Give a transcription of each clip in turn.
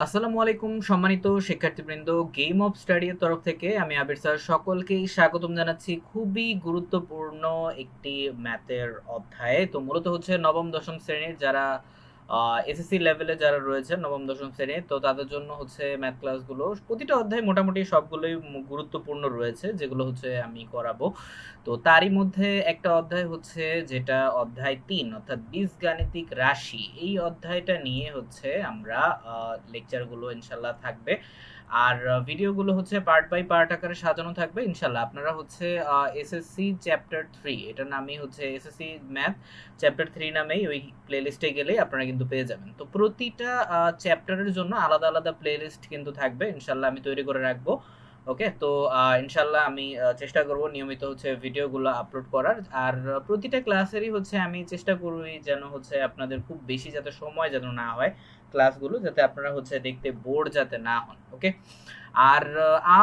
আসসালামু আলাইকুম সম্মানিত শিক্ষার্থীবৃন্দ, গেম অফ স্টাডি এর তরফ থেকে আমি আবির স্যার সকলকেই স্বাগতম জানাচ্ছি খুবই গুরুত্বপূর্ণ একটি ম্যাথের অধ্যায়ে। তো মূলত হচ্ছে নবম দশম শ্রেণীর যারা এসএসসি লেভেলে যারা রয়েছে নবম দশম শ্রেণীর, তো তাদের জন্য হচ্ছে ম্যাথ ক্লাসগুলো প্রতিটা অধ্যায় মোটামুটি সবগুলোই গুরুত্বপূর্ণ রয়েছে, যেগুলো হচ্ছে আমি করাবো। তো তারই মধ্যে একটা অধ্যায় হচ্ছে যেটা অধ্যায় ৩ অর্থাৎ বীজগাণিতিক রাশি। এই অধ্যায়টা নিয়ে হচ্ছে আমরা লেকচারগুলো ইনশাআল্লাহ থাকবে। আর ভিডিওগুলো হচ্ছে পার্ট বাই পার্ট আকারে সাজানো থাকবে ইনশাআল্লাহ। আপনারা হচ্ছে এসএসসি চ্যাপ্টার 3 এটার নামই হচ্ছে এসএসসি ম্যাথ চ্যাপ্টার 3 নামেই ওই প্লেলিস্টে গেলেই আপনারা কিন্তু পেয়ে যাবেন। তো প্রতিটা চ্যাপ্টারের জন্য আলাদা, আলাদা প্লেলিস্ট কিন্তু থাকবে। ইনশাআল্লাহ আমি তৈরি করে রাখবো। ওকে, তো ইনশাল্লাহ আমি চেষ্টা করব নিয়মিত হচ্ছে ভিডিওগুলো আপলোড করার। আর প্রতিটা ক্লাসেরই হচ্ছে আমি চেষ্টা করি যেন হচ্ছে আপনাদের খুব বেশি যাতে সময় যেন না হয় ক্লাসগুলো, যাতে আপনারা হচ্ছে দেখতে বোর যাতে না হন। ওকে, আর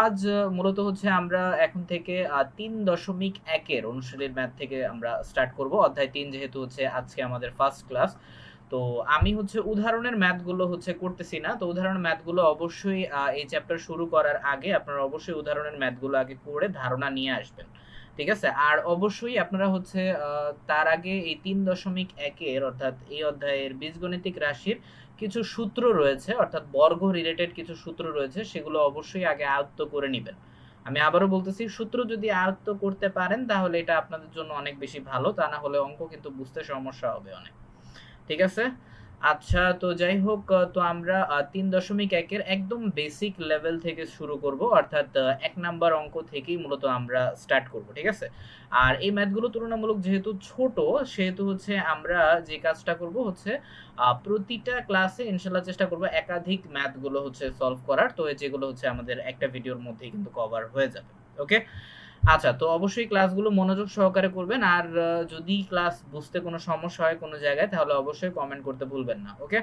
আজ মূলত হচ্ছে আমরা এখন থেকে ৩.১ অনুশীলনীর ম্যাথ থেকে আমরা স্টার্ট করব। অধ্যায় ৩ যেহেতু হচ্ছে আজকে আমাদের ফার্স্ট ক্লাস, তো আমি হচ্ছে উদাহরণের ম্যাথগুলো হচ্ছে করতেছি না। তো উদাহরণের ম্যাথগুলো অবশ্যই এই চ্যাপ্টার শুরু করার আগে আপনারা অবশ্যই উদাহরণের ম্যাথগুলো আগে করে ধারণা নিয়ে আসবেন। ঠিক আছে? আর অবশ্যই আপনারা হচ্ছে তার আগে এই ৩.১ অর্থাৎ এই অধ্যায়ের বীজগণিতিক রাশির কিছু সূত্র রয়েছে, অর্থাৎ বর্গ রিলেটেড কিছু সূত্র রয়েছে, সেগুলো অবশ্যই আগে আয়ত্ত করে নিবেন। আমি আবারও বলতেছি, সূত্র যদি আয়ত্ত করতে পারেন তাহলে এটা আপনাদের জন্য অনেক বেশি ভালো, তা না হলে অঙ্ক কিন্তু বুঝতে সমস্যা হবে অনেক। ঠিক আছে? আচ্ছা, তো যাই হোক, তো আমরা ৩.১ একদম বেসিক লেভেল থেকে শুরু করব, অর্থাৎ ১ নাম্বার অঙ্ক থেকেই মূলত আমরা স্টার্ট করব। ঠিক আছে? আর এই ম্যাথগুলো তুলনামূলক যেহেতু ছোট, সেহেতু হচ্ছে আমরা যে কাজটা করব হচ্ছে প্রতিটা ক্লাসে ইনশাআল্লাহ চেষ্টা করব একাধিক ম্যাথগুলো হচ্ছে সলভ করার। তো যেগুলো হচ্ছে আমাদের একটা ভিডিওর মধ্যেই কিন্তু কভার হয়ে যাবে। ওকে? আচ্ছা, তো অবশ্যই ক্লাসগুলো মনোযোগ সহকারে করবেন। আর যদি ক্লাস বুঝতে কোনো সমস্যা হয় কোনো জায়গায়, তাহলে অবশ্যই কমেন্ট করতে ভুলবেন না। ওকে?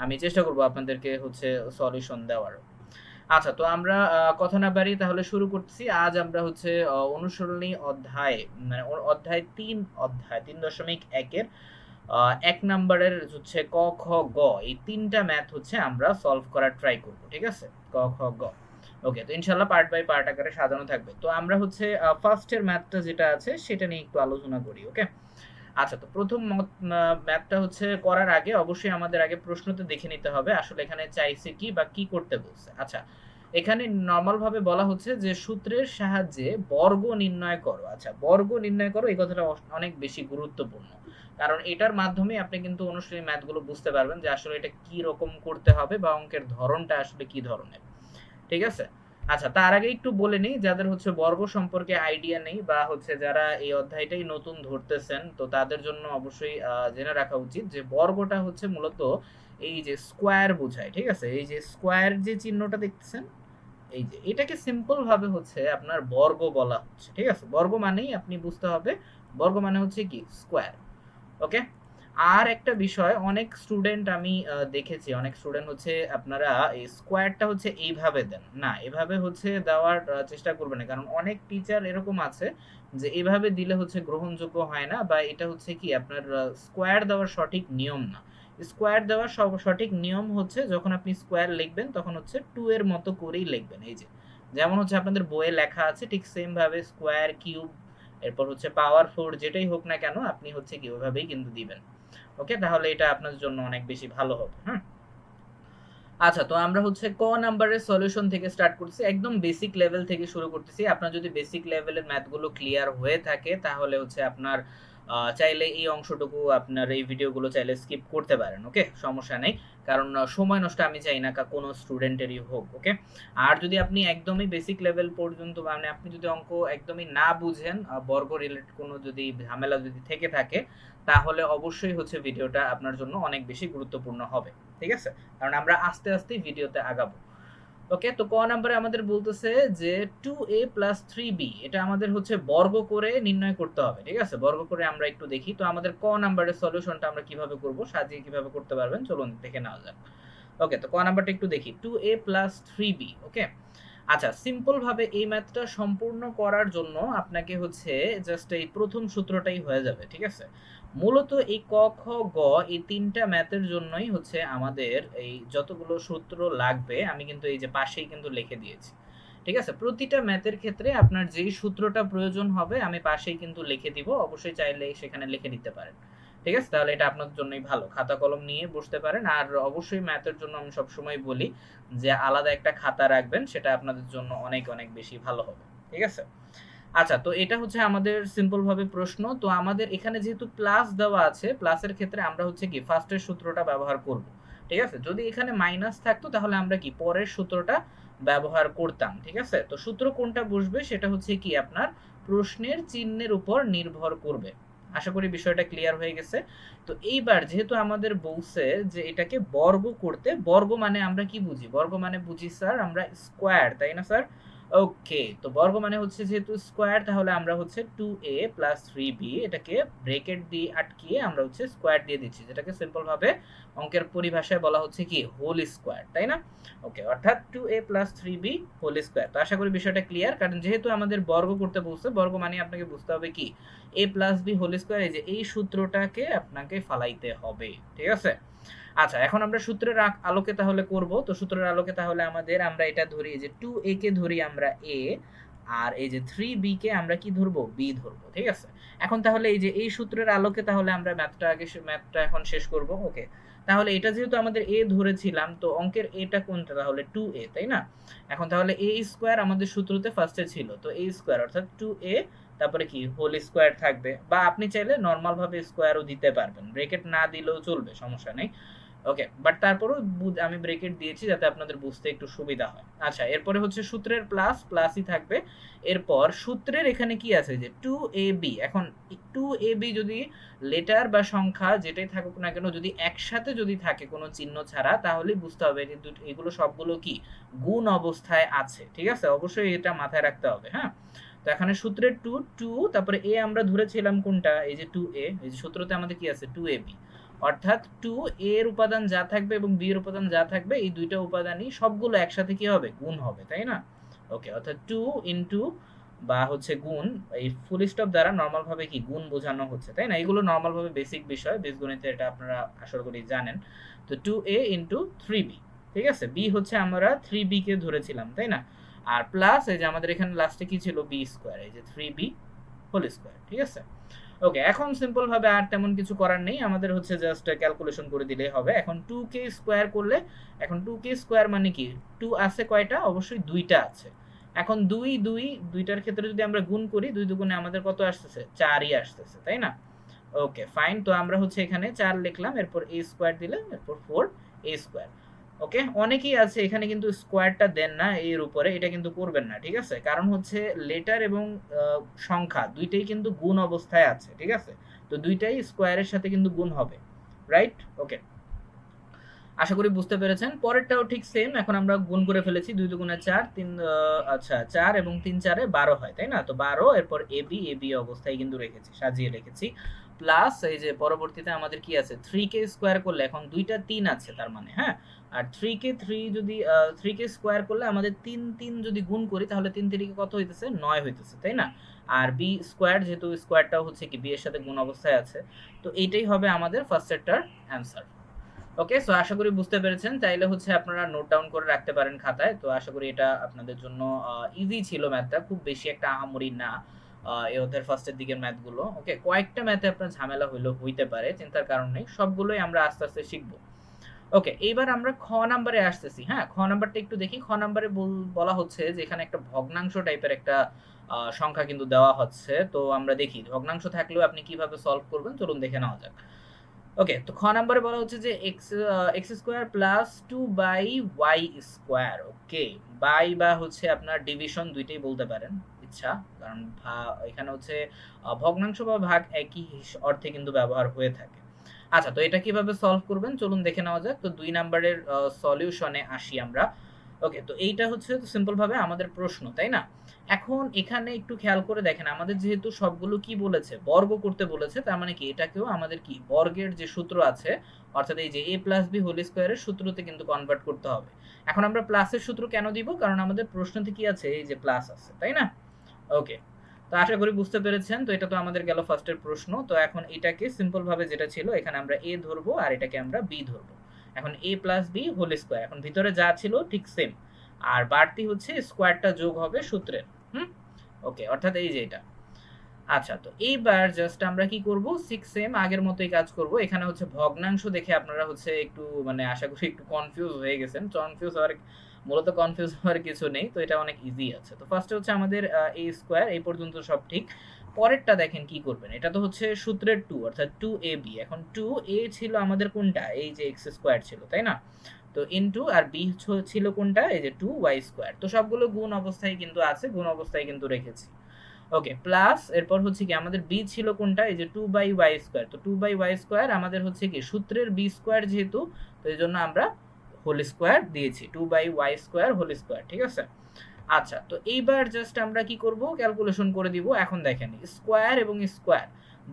আমি চেষ্টা করব আপনাদেরকে হচ্ছে সলিউশন দেওয়ার। আচ্ছা, তো আমরা কথা না বাড়িয়ে তাহলে শুরু করতেছি। আজ আমরা হচ্ছে অনুসরণী অধ্যায়, মানে অধ্যায় ৩, অধ্যায় ৩.১ এর ১ নাম্বারের হচ্ছে ক, খ, গ এই ৩ টা ম্যাথ হচ্ছে আমরা সলভ করার ট্রাই করব। ঠিক আছে? ক, খ, গ। ওকে, তো ইনশাআল্লাহ পার্ট বাই পার্ট আকারে সাজানো থাকবে। তো আমরা হচ্ছে ফার্স্ট এর ম্যাথটা যেটা আছে সেটা নিয়ে একটু আলোচনা করি। ওকে? আচ্ছা, তো প্রথম ম্যাথটা হচ্ছে করার আগে অবশ্যই আমাদের আগে প্রশ্নতে দেখে নিতে হবে আসলে এখানে চাইছে কি বা কি করতে বলছে। আচ্ছা, এখানে নরমাল ভাবে বলা হচ্ছে যে সূত্রের সাহায্যে বর্গ নির্ণয় করো। আচ্ছা, বর্গ নির্ণয় করো এই কথাটা অনেক বেশি গুরুত্বপূর্ণ। কারণ এটার মাধ্যমে আপনি কিন্তু অনুশীলনী ম্যাথগুলো বুঝতে পারবেন যে আসলে এটা কি রকম করতে হবে বা অঙ্কের ধরনটা আসলে কি ধরনের। ঠিক আছে? আচ্ছা, তার আগে একটু বলে নিই, যাদের হচ্ছে বর্গ সম্পর্কে আইডিয়া নেই বা হচ্ছে যারা এই অধ্যায়টাই নতুন ধরতেছেন, তো তাদের জন্য অবশ্যই জেনে রাখা উচিত যে বর্গটা হচ্ছে মূলত এই যে স্কোয়ার বোঝায়। ঠিক আছে? এই যে স্কোয়ার যে চিহ্নটা দেখতেছেন, এই যে এটাকে সিম্পল ভাবে হচ্ছে আপনার বর্গ বলা হচ্ছে। ঠিক আছে? বর্গ মানেই আপনি বুঝতে হবে, বর্গ মানে হচ্ছে কি স্কোয়ার। ওকে, আর একটা বিষয়, অনেক স্টুডেন্ট আমি দেখেছি, অনেক স্টুডেন্ট হচ্ছে আপনারা এই স্কোয়ারটা হচ্ছে এইভাবে দেন না, এভাবে হচ্ছে দেওয়ার চেষ্টা করবেন না, কারণ অনেক টিচার এরকম আছে যে এভাবে দিলে হচ্ছে গ্রহণযোগ্য হয় না, বা এটা হচ্ছে কি আপনার স্কোয়ার দেওয়ার সঠিক নিয়ম না। স্কোয়ার দেওয়ার সঠিক নিয়ম হচ্ছে যখন আপনি স্কোয়ার লিখবেন তখন হচ্ছে 2 এর মতো করেই লিখবেন। এই যে যেমন হচ্ছে আপনাদের বইয়ে লেখা আছে ঠিক সেম ভাবে স্কোয়ার, কিউব, এরপর হচ্ছে পাওয়ার 4 যেটাই হোক না কেন আপনি হচ্ছে কি ওইভাবেই কিন্তু দিবেন। ওকে, তাহলে এটা আপনার জন্য অনেক বেশি ভালো হবে। হুম, আচ্ছা, তো আমরা হচ্ছে ক নাম্বারের সলিউশন থেকে স্টার্ট করতেছি, একদম বেসিক লেভেল থেকে শুরু করতেছি। আপনার যদি বেসিক লেভেলের ম্যাথগুলো ক্লিয়ার হয়ে থাকে তাহলে হচ্ছে আপনার চাইলে এই অংশটুকু আপনার এই ভিডিওগুলো চাইলে স্কিপ করতে পারেন। ওকে, সমস্যা নেই, কারণ সময় নষ্ট আমি চাই না কোনো স্টুডেন্টেরই হোক। ওকে, আর যদি আপনি একদমই বেসিক লেভেল পর্যন্ত, মানে আপনি যদি অঙ্ক একদমই না বুঝেন, বর্গ রিলেটেড কোনো যদি ঝামেলা যদি থেকে থাকে, তাহলে অবশ্যই হচ্ছে ভিডিওটা আপনার জন্য অনেক বেশি গুরুত্বপূর্ণ হবে। ঠিক আছে? কারণ আমরা আস্তে আস্তেই ভিডিওতে আগাবো। ওকে, তো ক নাম্বারে আমাদের বলতেছে যে 2a প্লাস 3b এটা আমাদের হচ্ছে বর্গ করে নির্ণয় করতে হবে। ঠিক আছে? বর্গ করে আমরা একটু দেখি তো আমাদের ক নাম্বারের সলিউশনটা আমরা কিভাবে করব, সাজিয়ে কিভাবে করতে পারবেন চলুন দেখে নেওয়া যাক। ওকে, তো ক নাম্বারটা একটু দেখি, 2a প্লাস 3b। ওকে, আচ্ছা, সিম্পল ভাবে এই ম্যাথটা সম্পূর্ণ করার জন্য আপনাকে হচ্ছে জাস্ট এই প্রথম সূত্রটাই হয়ে যাবে। ঠিক আছে? মূলত এই ক, খ, গ এই ৩ টা ম্যাথের জন্যই হচ্ছে আমাদের এই যতগুলো সূত্র লাগবে আমি কিন্তু এই যে পাশেই কিন্তু লিখে দিয়েছি। ঠিক আছে? প্রতিটা ম্যাথের ক্ষেত্রে আপনার যেই সূত্রটা প্রয়োজন হবে আমি পাশেই কিন্তু লিখে দিব। অবশ্যই চাইলে সেখানে লিখে নিতে পারেন। ঠিক আছে? তাহলে এটা আপনার জন্যই ভালো। খাতা কলম নিয়ে বসতে পারেন। আর অবশ্যই ম্যাথের জন্য আমি সবসময় বলি যে আলাদা একটা খাতা রাখবেন। সেটা আপনাদের জন্য অনেক, অনেক বেশি ভালো হবে। ঠিক আছে? আচ্ছা, তো এটা হচ্ছে আমাদের সিম্পল ভাবে প্রশ্ন। তো আমাদের এখানে যেহেতু প্লাস দেওয়া আছে, প্লাসের ক্ষেত্রে আমরা হচ্ছে কি ফার্স্ট এর সূত্রটা ব্যবহার করব। ঠিক আছে? যদি এখানে মাইনাস থাকতো তাহলে আমরা কি পরের সূত্রটা ব্যবহার করতাম। ঠিক আছে? তো সূত্র কোনটা বসবে সেটা হচ্ছে কি আপনার প্রশ্নের চিহ্নের উপর নির্ভর করবে। আশা করি বিষয়টা ক্লিয়ার হয়ে গেছে। তো এইবার যেহেতু আমাদের বলছে যে এটাকে বর্গ করতে, বর্গ মানে আমরা কি বুঝি? বর্গ মানে বুঝি স্যার আমরা স্কয়ার, তাই না স্যার? ওকে, তো বর্গ মানে হচ্ছে যেহেতু স্কোয়ার তাহলে আমরা হচ্ছে 2a প্লাস 3b এটাকে ব্রেকেট দিয়ে আটকিয়ে আমরা হচ্ছে স্কোয়ার দিয়ে দিচ্ছি, যেটাকে সিম্পল ভাবে অঙ্কের পরিভাষায় বলা হচ্ছে কি হোল স্কোয়ার, তাই না? ওকে, অর্থাৎ 2a plus 3b whole square. তো আশা করি বিষয়টা ক্লিয়ার, কারণ যেহেতু আমাদের বর্গ করতে বলছে, বর্গ মানে আপনাকে বুঝতে হবে কি a plus b whole square, এই যে এই সূত্রটাকে আপনাকে ফালাইতে হবে। ঠিক আছে? আচ্ছা, এখন আমরা সূত্রের আলোকে তাহলে করব। তো সূত্রের আলোকে তাহলে আমরা এটা ধরি যে 2a কে ধরি আমরা a, আর এই যে 3b কে আমরা কি ধরবো? b ধরবো। ঠিক আছে? এখন তাহলে এই যে এই সূত্রের আলোকে তাহলে আমরা ম্যাথটা এখন শেষ করব। ওকে, তাহলে এটা যেহেতু আমাদের a ধরেছিলাম, তো অঙ্কের এটা কোনটা? তাহলে 2a, তাই না? এখন তাহলে a স্কয়ার আমাদের সূত্রতে ফার্স্টে ছিল, তো a স্কয়ার অর্থাৎ 2a তারপরে কি হোল স্কয়ার থাকবে, বা আপনি চাইলে নরমাল ভাবে স্কয়ারও দিতে পারবেন, ব্রেকেট না দিলেও চলবে, সমস্যা নেই। ওকে, বাট তারপরেও আমি ব্রেকেট দিয়েছি যাতে আপনাদের বুঝতে একটু সুবিধা হয়। আচ্ছা, এরপরে হচ্ছে সূত্রের প্লাস প্লাসই থাকবে। এরপর সূত্রের এখানে কি আছে যে 2ab, এখন 2ab যদি লেটার বা সংখ্যা যেটাই থাকুক না কেন যদি একসাথে যদি থাকে কোনো চিহ্ন ছাড়া, তাহলেই বুঝতে হবে যে এগুলো সবগুলো কি গুণ অবস্থায় আছে। ঠিক আছে? অবশ্যই এটা মাথায় রাখতে হবে। হ্যাঁ, তো এখানে সূত্রের 2 তারপরে a আমরা ধরেছিলাম কোনটা? এই যে 2a, এই যে সূত্রতে আমাদের কি আছে 2ab, অর্থাৎ 2 এর উপাদান যা থাকবে এবং বি এর উপাদান যা থাকবে এই দুইটা উপাদানই সবগুলো একসাথে কি হবে? গুণ হবে, তাই না? ওকে, অর্থাৎ 2 ইনটু বা হচ্ছে গুণ, এই ফুল স্টপ দ্বারা নরমাল ভাবে কি গুণ বোঝানো হচ্ছে, তাই না? এগুলো নরমাল ভাবে বেসিক বিষয়, বীজগণিতে এটা আপনারা আশা করি জানেন। তো 2a ইনটু 3b, ঠিক আছে? বি হচ্ছে আমরা 3b কে ধরেছিলাম, তাই না? আর প্লাস এই যে আমাদের এখানে লাস্টে কি ছিল? বি স্কয়ার, এই যে 3b হোল স্কয়ার। ঠিক আছে? ওকে, এখন সিম্পল ভাবে আর তেমন কিছু করার নেই, আমাদের হচ্ছে জাস্ট ক্যালকুলেশন করে দিলেই হবে। এখন 2k স্কয়ার করলে, এখন 2k স্কয়ার মানে কি 2 আছে কয়টা? অবশ্যই দুইটা আছে। এখন 2 2 দুইটার ক্ষেত্রে যদি আমরা গুণ করি, 2 দুগুণে আমাদের কত আসতেছে? 4ই আসতেছে, তাই না? ওকে ফাইন, তো আমরা হচ্ছে এখানে 4 লিখলাম, এরপর a স্কয়ার দিলে এরপর 4a স্কয়ার। ওকে, অনেকেই আছে এখানে কিন্তু স্কোয়ারটা দেন না এর উপরে, এটা কিন্তু করবেন না। ঠিক আছে? কারণ হচ্ছে লেটার এবং সংখ্যা দুইটাই কিন্তু গুণ অবস্থায় আছে। ঠিক আছে? তো দুইটাই স্কোয়ারের সাথে কিন্তু গুণ হবে, রাইট? ওকে, আশা করি বুঝতে পেরেছেন। পরেরটাও ঠিক সেম, এখন আমরা গুণ করে ফেলেছি, 2 দুগুণে 4, 3 আচ্ছা 4 এবং 3 4 এ 12 হয়, তাই না? তো 12, এরপর এবি অবস্থায় কিন্তু রেখেছি, সাজিয়ে রেখেছি। প্লাস এই যে পরবর্তীতে আমাদের কি আছে? 3k স্কয়ার করলে, এখন দুইটা 3 আছে তার মানে, হ্যাঁ? আর 3k স্কয়ার করলে আমাদের 3 3 যদি গুণ করি তাহলে 3 3 কত হইতেছে? 9 হইতেছে, তাই না? আর বি স্কয়ার, যেহেতু স্কয়ারটাও হচ্ছে কি বি এর সাথে গুণ অবস্থায় আছে, তো এইটাই হবে আমাদের ফার্স্ট সেটটার অ্যানসার। ওকে, সো আশা করি বুঝতে পেরেছেন। চাইলে হচ্ছে আপনারা নোট ডাউন করে রাখতে পারেন খাতায়। তো আশা করি এটা আপনাদের জন্য ইজি ছিল, ম্যাথটা খুব বেশি একটা আহামরি না। এই অধ্যায়ের ফার্স্টের দিকের ম্যাথগুলো। ওকে, কয়েকটা ম্যাথে আপনার ঝামেলা হইতে পারে, চিন্তার কারণ নেই, সবগুলোই আমরা আস্তে আস্তে শিখবো। ওকে, এইবার আমরা খ নাম্বারে আসতেছি। হ্যাঁ, খ নাম্বারটা একটু দেখি। খ নাম্বারে বলা হচ্ছে যে এখানে একটা ভগ্নাংশ টাইপের একটা সংখ্যা কিন্তু দেওয়া হচ্ছে। তো আমরা দেখি ভগ্নাংশ থাকলেও আপনি কিভাবে সলভ করবেন, চলুন দেখে নেওয়া যাক। ওকে, তো খ নাম্বারে বলা হচ্ছে যে x square plus 2/y square. Okay, by বা হচ্ছে আপনার ডিভিশন দুইটাই বলতে পারেন ইচ্ছা, কারণ এখানে হচ্ছে ভগ্নাংশ বা ভাগ একই অর্থে কিন্তু ব্যবহার হয়ে থাকে। আচ্ছা, তো এটা কিভাবে সলভ করবেন চলুন দেখে নেওয়া যাক। তো 2 নাম্বারের সলিউশনে আসি আমরা। ওকে, তো এইটা হচ্ছে সিম্পল ভাবে আমাদের প্রশ্ন, তাই না? এখন এখানে একটু খেয়াল করে দেখেন, আমাদের যেহেতু সবগুলো কি বলেছে? বর্গ করতে বলেছে, তার মানে কি এটাকেও আমাদের কি বর্গের যে সূত্র আছে, অর্থাৎ এই যে a প্লাস বি হোল স্কোয়ারের সূত্রতে কিন্তু কনভার্ট করতে হবে। এখন আমরা প্লাসের সূত্র কেন দিব? কারণ আমাদের প্রশ্নতে কি আছে? এই যে প্লাস আছে, তাই না? ওকে, তো আশা করি বুঝতে পেরেছেন। তো এটা তো আমাদের গেল ফার্স্টের প্রশ্ন। তো এখন এটাকে সিম্পল ভাবে যেটা ছিল এখানে আমরা a ধরবো আর এটাকে আমরা b ধরবো। এখন a plus b whole square, এখন ভিতরে যা ছিল ঠিক সেম, আর বাড়তি হচ্ছে স্কয়ারটা যোগ হবে সূত্রের। হুম, ওকে, অর্থাৎ এই যে এটা। আচ্ছা, তো এইবার জাস্ট আমরা কি করব, 6 সেম আগের মতোই কাজ করব। এখানে হচ্ছে ভগ্নাংশ দেখে আপনারা হচ্ছে একটু মানে আশা করি একটু কনফিউজ হয়ে গেছেন। কনফিউজ হওয়ার, মূলত কনফিউজ হওয়ার কিছু নেই। তো এটা অনেক ইজি আছে। তো ফার্স্টে হচ্ছে আমাদের a স্কয়ার, এই পর্যন্ত সব ঠিক। পরেরটা দেখেন কি করবেন। এটা তো হচ্ছে সূত্রের 2 অর্থাৎ 2ab। এখন 2a ছিল আমাদের কোনটা, এই যে x স্কয়ার ছিল, তাই না? তো ইনটু আর b ছিল কোনটা, এই যে 2y স্কয়ার। তো সবগুলো গুণ অবস্থায় কিন্তু আছে, গুণ অবস্থায় কিন্তু রেখেছি। ওকে, প্লাস এরপর হচ্ছে কি আমাদের b ছিল কোনটা, এই যে 2/y স্কয়ার। তো 2/y স্কয়ার আমাদের হচ্ছে কি সূত্রের b স্কয়ার যেহেতু, তো এই জন্য আমরা হোল স্কয়ার দিয়েছি, 2/y স্কয়ার হোল স্কয়ার। ঠিক আছে? আচ্ছা, তো এইবার জাস্ট আমরা কি করব, ক্যালকুলেশন করে দিব। এখন দেখেন স্কয়ার এবং স্কয়ার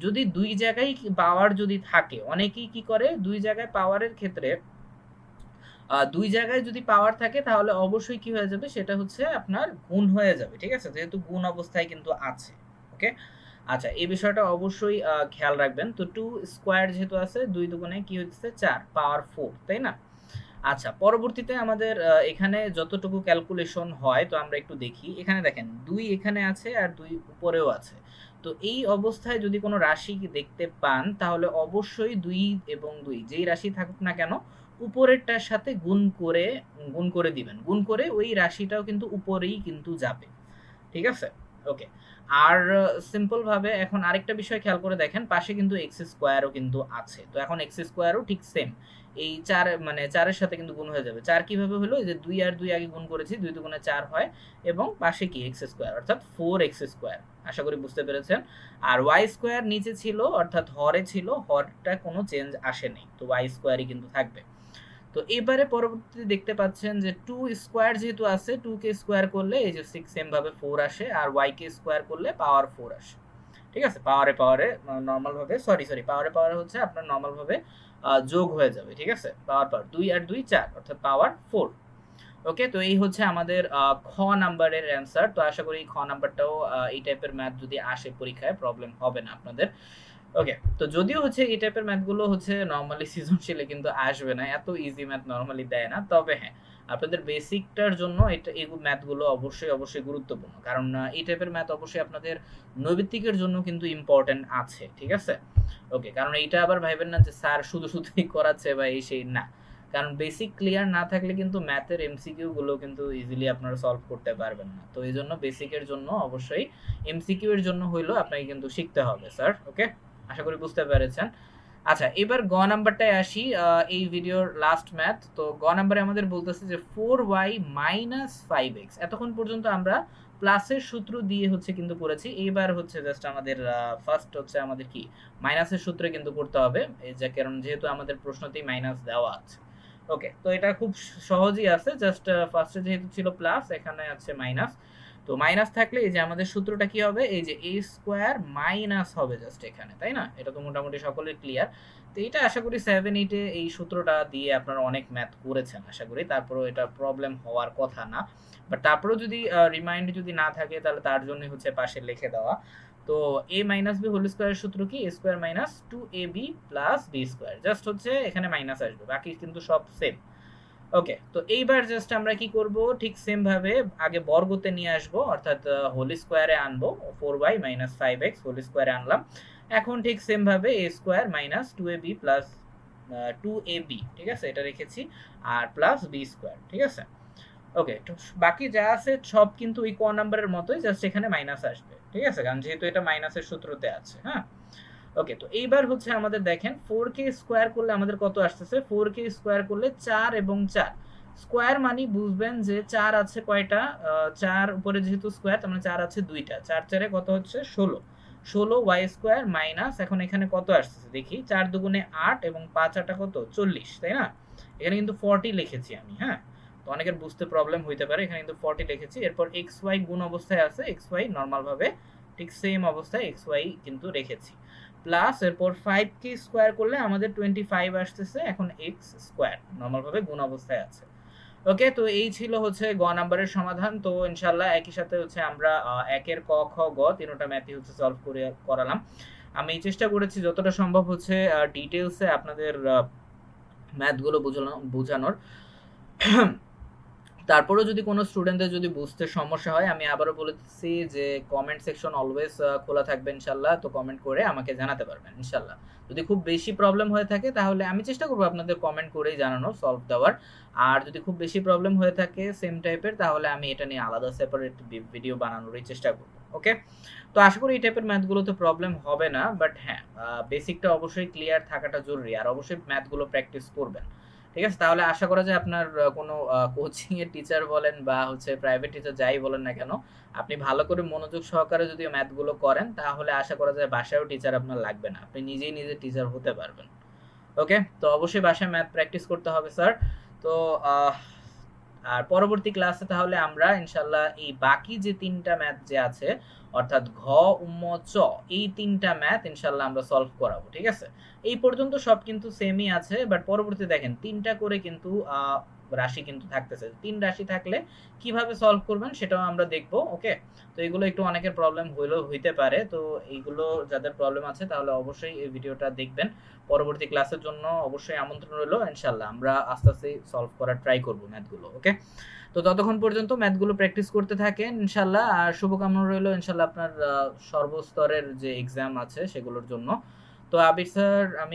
যদি দুই জায়গায় পাওয়ার যদি থাকে, অনেকেই কি করে দুই জায়গায় পাওয়ারের ক্ষেত্রে দুই জায়গায় যদি পাওয়ার থাকে তাহলে অবশ্যই কি হয়ে যাবে, সেটা হচ্ছে আপনার গুণ হয়ে যাবে। ঠিক আছে? যেহেতু গুণ অবস্থায় কিন্তু আছে। ওকে, আচ্ছা, এই বিষয়টা অবশ্যই খেয়াল রাখবেন। তো 2 স্কয়ার যেহেতু আছে, 2 দুগুণে কি হচ্ছে 4 পাওয়ার 4, তাই না? আচ্ছা, পরবর্তীতে আমাদের এখানে যতটুকু ক্যালকুলেশন হয়, তো আমরা একটু দেখি। এখানে দেখেন 2 এখানে আছে আর 2 উপরেও আছে। তো এই অবস্থায় যদি কোনো রাশি দেখতে পান তাহলে অবশ্যই 2 এবং 2 যেই রাশি থাকুক না কেন উপরেরটার সাথে গুণ করে দিবেন। গুণ করে ওই রাশিটাও কিন্তু উপরেই কিন্তু যাবে। ঠিক আছে? ওকে। আর সিম্পল ভাবে এখন আরেকটা বিষয় খেয়াল করে দেখেন, পাশে কিন্তু এক্স স্কোয়ারও কিন্তু আছে। তো এখন এক্স স্কোয়ারও ঠিক সেম, এই 4 মানে 4 এর সাথে কিন্তু গুণ হয়ে যাবে। 4 কিভাবে হলো, এই যে 2 আর 2 আগে গুণ করেছি, 2 দুগুণে 4 হয় এবং পাশে কি এক্স স্কোয়ার অর্থাৎ 4x স্কোয়ার। আশা করি বুঝতে পেরেছেন। আর y স্কোয়ার নিচে ছিল অর্থাৎ হরে ছিল, হরটা কোনো চেঞ্জ আসেনি, তো y স্কোয়ারই কিন্তু থাকবে। তো এবারে পরবর্তীতে দেখতে পাচ্ছেন যে 2 স্কোয়ার যেহেতু আছে, 2 কে স্কোয়ার করলে এই যে 6 সেম ভাবে 4 আসে, আর y কে স্কোয়ার করলে পাওয়ার 4 আসে। ঠিক আছে? পাওয়ারে নরমাল ভাবে সরি পাওয়ারে হচ্ছে আপনার নরমাল ভাবে যোগ হয়ে যাবে। ঠিক আছে? পাওয়ার 2 আর 2 4 অর্থাৎ পাওয়ার 4। ওকে, তো এই হচ্ছে আমাদের খ নাম্বারের অ্যান্সার। তো আশা করি খ নাম্বারটাও এই টাইপের ম্যাথ যদি আসে পরীক্ষায় প্রবলেম হবে না আপনাদের। ওকে, তো যদিও হচ্ছে এই টাইপের ম্যাথগুলো হচ্ছে নরমালি সৃজনশীলে কিন্তু আসবে না, এত ইজি ম্যাথ নরমালি দেয় না। তবে হ্যাঁ, আপনাদের বেসিকটার জন্য এই ম্যাথগুলো অবশ্যই গুরুত্বপূর্ণ, কারণ এই টাইপের ম্যাথ অবশ্যই আপনাদের নৈবিত্তিকের জন্য কিন্তু ইম্পর্টেন্ট আছে। ঠিক আছে? ওকে, কারণ এইটা আবার ভাইবেন না যে স্যার শুধুই করাচ্ছে বা এই সেই, না। কারণ বেসিক ক্লিয়ার না থাকলে কিন্তু ম্যাথের এমসিকিউ গুলো কিন্তু ইজিলি আপনারা সলভ করতে পারবেন না। তো এই জন্য বেসিকের জন্য অবশ্যই এমসিকিউ এর জন্য হইলো আপনাকে কিন্তু শিখতে হবে স্যার। ওকে, আশা করি বুঝতে পেরেছেন। আচ্ছা, এবার গ নাম্বারটায় আসি, এই ভিডিওর লাস্ট ম্যাথ। তো গ নাম্বারে আমাদের বলতেছে যে 4y মাইনাস 5x। এতক্ষণ পর্যন্ত আমরা প্লাসের সূত্র দিয়ে হচ্ছে কিন্তু করেছি। এইবার হচ্ছে জাস্ট আমাদের ফার্স্ট হচ্ছে আমাদের কি মাইনাসের সূত্রে কিন্তু করতে হবে, এই যে কারণ যেহেতু আমাদের প্রশ্নতেই মাইনাস দেওয়া আছে। ওকে, তো এটা খুব সহজই আছে। জাস্ট ফার্স্টে যেহেতু ছিল প্লাস, এখানে আছে মাইনাস। তো মাইনাস থাকলে এই যে আমাদের সূত্রটা কি হবে, এই যে a স্কয়ার মাইনাস হবে জাস্ট এখানে, তাই না? এটা তো মোটামুটি সকলের ক্লিয়ার। তো এটা আশা করি 7-8 এ এই সূত্রটা দিয়ে আপনারা অনেক ম্যাথ করেছেন আশা করি। তারপরেও এটা প্রবলেম হওয়ার কথা না। বাট তারপরেও যদি রিমাইন্ড যদি না থাকে তাহলে তার জন্যই হচ্ছে পাশে লিখে দেওয়া। তো a মাইনাস b হোল স্কয়ারের সূত্র কি, a square minus 2ab plus b square. Just হচ্ছে এখানে মাইনাস আসবে, বাকি কিন্তু সব সেম। ওকে, তো এইবার জাস্ট আমরা কি করব, ঠিক সেম ভাবে আগে বর্গতে নিয়ে আসবো, অর্থাৎ হোল স্কয়ারে আনবো। 4y মাইনাস 5x হোল স্কয়ারে আনলাম। এখন ঠিক সেম ভাবে a square minus 2ab plus 2ab, ঠিক আছে, এটা রেখেছি, আর প্লাস b স্কয়ার। ঠিক আছে? ওকে, তো বাকি যা আছে সব কিন্তু ওই ক নাম্বারের মতোই, জাস্ট এখানে মাইনাস আসবে। ঠিক আছে? কারণ যেহেতু এটা মাইনাসের সূত্রতে আছে। হ্যাঁ, ওকে, তো এইবার হচ্ছে আমাদের দেখেন 4k স্কোয়ার করলে আমাদের কত আসতেছে, 4k স্কোয়ার করলে 4 এবং 4 স্কোয়ার মানে বুঝবেন যে 4 আছে কয়টা, 4 উপরে যেহেতু স্কোয়ার তার মানে 4 আছে দুইটা, 4 4 কত হচ্ছে 16 y স্কোয়ার মাইনাস, এখন এখানে কত আসতেছে দেখি, 4 দুগুণে 8 এবং 5 8 কত 40, তাই না? এখানে কিন্তু 40 লিখেছি আমি। হ্যাঁ, তো অনেকের বুঝতে প্রবলেম হইতে পারে, এখানে কিন্তু 40 লিখেছি। এরপর xy গুণ অবস্থায় আছে, xy নরমাল ভাবে ঠিক সেম অবস্থায় xy কিন্তু রেখেছি, প্লাস এরপর 5k স্কোয়ার করলে আমাদের 25 আসতেছে, এখন x স্কোয়ার নরমাল ভাবে গুণ অবস্থায় আছে। ওকে, তো এই ছিল হচ্ছে গ নাম্বারের সমাধান। তো ইনশাআল্লাহ একই সাথে হচ্ছে আমরা ১ এর ক, খ, গ ৩ টা ম্যাথই হচ্ছে সলভ করালাম। আমি চেষ্টা করেছি যতটা সম্ভব হচ্ছে ডিটেইলসে আপনাদের ম্যাথগুলো বুঝানোর। তারপরেও যদি কোনো স্টুডেন্টদের যদি বুঝতে সমস্যা হয়, আমি আবারও বলে দিচ্ছি যে কমেন্ট সেকশন অলওয়েজ খোলা থাকবে ইনশাআল্লাহ। তো কমেন্ট করে আমাকে জানাতে পারবেন ইনশাআল্লাহ। যদি খুব বেশি প্রবলেম হয়ে থাকে তাহলে আমি চেষ্টা করব আপনাদের কমেন্ট করেই জানানোর, সলভ দেওয়ার। আর যদি খুব বেশি প্রবলেম হয়ে থাকে সেম টাইপের, তাহলে আমি এটা নিয়ে আলাদা সেপারেট ভিডিও বানানোরই চেষ্টা করব। ওকে? তো আশা করি এই টাইপের ম্যাথগুলোতে প্রবলেম হবে না। বাট হ্যাঁ, বেসিকটা অবশ্যই ক্লিয়ার থাকাটা জরুরি। আর অবশ্যই ম্যাথগুলো প্র্যাকটিস করবেন। ঠিক আছে? তাহলে আশা করা যায় আপনার কোনো কোচিং এর টিচার বলেন বা হচ্ছে প্রাইভেট টিচার যাই বলেন না কেন, আপনি ভালো করে মনোযোগ সহকারে যদি ম্যাথগুলো করেন, তাহলে আশা করা যায় বাসায়ও টিচার আপনার লাগবে না। আপনি নিজেই নিজে টিচার হতে পারবেন। ওকে? তো অবশ্যই বাসায় ম্যাথ প্র্যাকটিস করতে হবে স্যার। তো আহ আর পরবর্তী ক্লাসে তাহলে আমরা ইনশাআল্লাহ এই বাকি যে ৩ টা ম্যাথ যে আছে, অর্থাৎ ঘ, উম্ম, চ, এই ৩ টা ম্যাথ ইনশাআল্লাহ আমরা সলভ করাবো। ঠিক আছে? এই পর্যন্ত সব কিন্তু সেমই আছে। বাট পরবর্তীতে দেখেন ৩ টা করে কিন্তু রাশি কিন্তু থাকতেছে। ৩ রাশি থাকলে কিভাবে সলভ করবেন সেটাও আমরা দেখব। ওকে? তো এগুলো একটু অনেকের প্রবলেম হইতে পারে। তো এইগুলো যাদের প্রবলেম আছে তাহলে অবশ্যই এই ভিডিওটা দেখবেন। পরবর্তী ক্লাসের জন্য অবশ্যই আমন্ত্রণ রইলো। ইনশাআল্লাহ আমরা আস্তে, আস্তে সলভ করার ট্রাই করব ম্যাথগুলো। ওকে? তো ততক্ষণ পর্যন্ত ম্যাথগুলো প্র্যাকটিস করতে থাকেন ইনশাআল্লাহ। আর শুভকামনা রইলো ইনশাআল্লাহ আপনার সর্বস্তরের যে এক্সাম আছে সেগুলোর জন্য। তো আবির স্যার, আমি